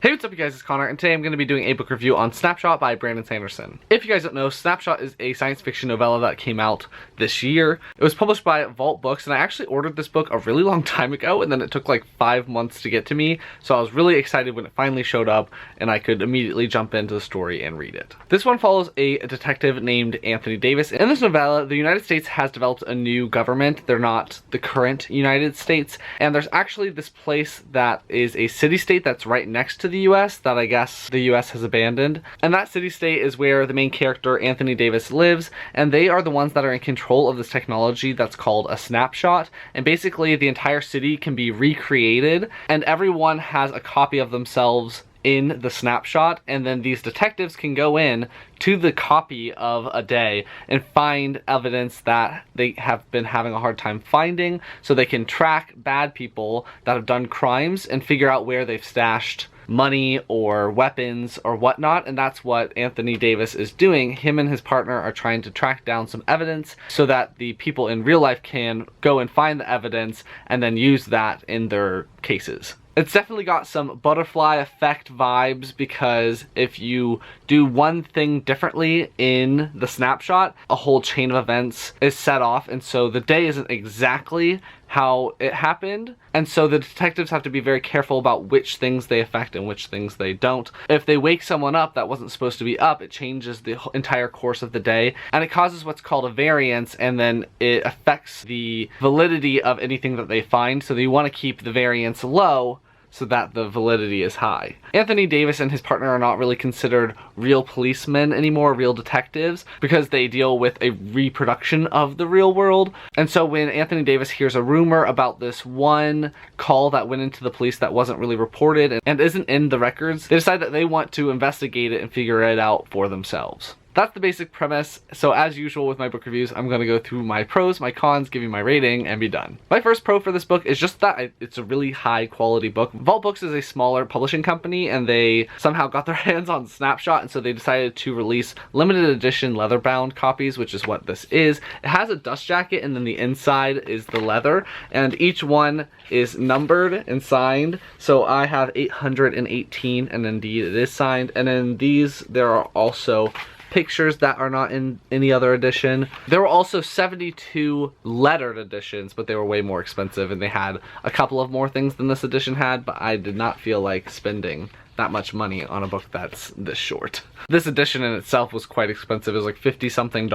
Hey, what's up you guys, it's Connor, and today I'm going to be doing a book review on Snapshot by Brandon Sanderson. If you guys don't know, Snapshot is a science fiction novella that came out this year. It was published by Vault Books, and I actually ordered this book a really long time ago, and then it took like 5 months to get to me, so I was really excited when it finally showed up, and I could immediately jump into the story and read it. This one follows a detective named Anthony Davis. In this novella, the United States has developed a new government. They're not the current United States, and there's actually this place that is a city-state that's right next to the US that I guess the US has abandoned. And that city-state is where the main character, Anthony Davis, lives, and they are the ones that are in control of this technology that's called a snapshot. And basically the entire city can be recreated, and everyone has a copy of themselves in the snapshot, and then these detectives can go in to the copy of a day and find evidence that they have been having a hard time finding, so they can track bad people that have done crimes and figure out where they've stashed money or weapons or whatnot. And that's what Anthony Davis is doing. Him and his partner are trying to track down some evidence so that the people in real life can go and find the evidence and then use that in their cases. It's definitely got some butterfly effect vibes, because if you do one thing differently in the snapshot, a whole chain of events is set off, and so the day isn't exactly how it happened, and so the detectives have to be very careful about which things they affect and which things they don't. If they wake someone up that wasn't supposed to be up, it changes the entire course of the day, and it causes what's called a variance, and then it affects the validity of anything that they find, so you want to keep the variance low so that the validity is high. Anthony Davis and his partner are not really considered real policemen anymore, real detectives, because they deal with a reproduction of the real world. And so when Anthony Davis hears a rumor about this one call that went into the police that wasn't really reported and isn't in the records, they decide that they want to investigate it and figure it out for themselves. That's the basic premise. So as usual with my book reviews, I'm going to go through my pros, my cons, give you my rating, and be done. My first pro for this book is just that it's a really high quality book. Vault Books is a smaller publishing company, and they somehow got their hands on Snapshot, and so they decided to release limited edition leather-bound copies, which is what this is. It has a dust jacket, and then the inside is the leather, and each one is numbered and signed. So I have 818, and indeed it is signed. And in these, there are also pictures that are not in any other edition. There were also 72 lettered editions, but they were way more expensive, and they had a couple of more things than this edition had, but I did not feel like spending that much money on a book that's this short. This edition in itself was quite expensive. It was like $50-something,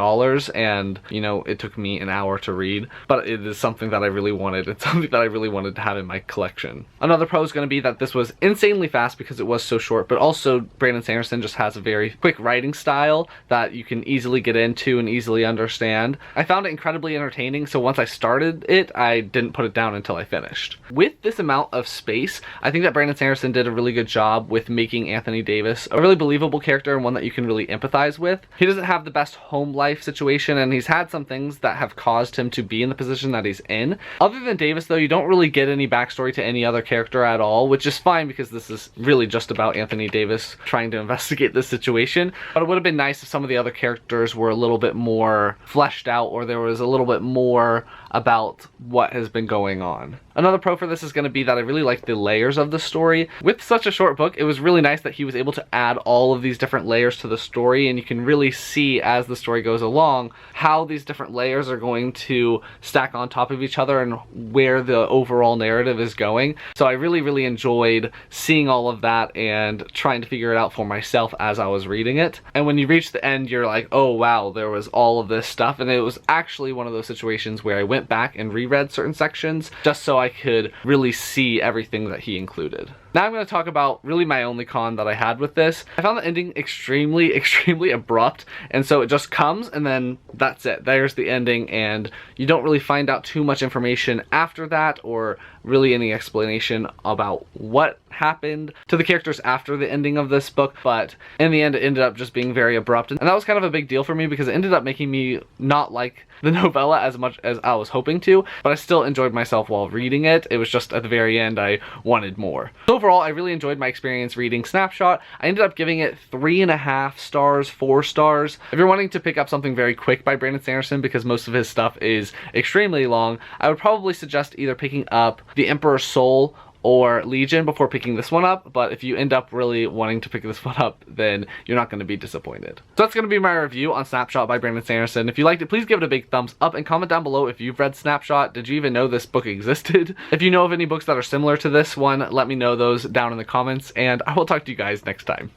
and you know, it took me an hour to read, but it is something that I really wanted. It's something that I really wanted to have in my collection. Another pro is going to be that this was insanely fast because it was so short, but also Brandon Sanderson just has a very quick writing style that you can easily get into and easily understand. I found it incredibly entertaining, so once I started it, I didn't put it down until I finished. With this amount of space, I think that Brandon Sanderson did a really good job with making Anthony Davis a really believable character and one that you can really empathize with. He doesn't have the best home life situation, and he's had some things that have caused him to be in the position that he's in. Other than Davis, though, you don't really get any backstory to any other character at all, which is fine because this is really just about Anthony Davis trying to investigate this situation. But it would have been nice if some of the other characters were a little bit more fleshed out, or there was a little bit more about what has been going on. Another pro for this is going to be that I really like the layers of the story. With such a short book, it was really nice that he was able to add all of these different layers to the story, and you can really see as the story goes along how these different layers are going to stack on top of each other and where the overall narrative is going. So I really enjoyed seeing all of that and trying to figure it out for myself as I was reading it. And when you reach the end, you're like, oh wow, there was all of this stuff. And it was actually one of those situations where I went back and reread certain sections just so I could really see everything that he included. Now I'm going to talk about really my only con that I had with this. I found the ending extremely abrupt, and so it just comes and then that's it. There's the ending, and you don't really find out too much information after that, or really any explanation about what happened to the characters after the ending of this book. But in the end, it ended up just being very abrupt, and that was kind of a big deal for me because it ended up making me not like the novella as much as I was hoping to, but I still enjoyed myself while reading it. It was just at the very end I wanted more. So overall, I really enjoyed my experience reading Snapshot. I ended up giving it 3.5 stars, 4 stars. If you're wanting to pick up something very quick by Brandon Sanderson, because most of his stuff is extremely long, I would probably suggest either picking up The Emperor's Soul or Legion before picking this one up, but if you end up really wanting to pick this one up, then you're not going to be disappointed. So that's going to be my review on Snapshot by Brandon Sanderson. If you liked it, please give it a big thumbs up and comment down below if you've read Snapshot. Did you even know this book existed? If you know of any books that are similar to this one, let me know those down in the comments, and I will talk to you guys next time.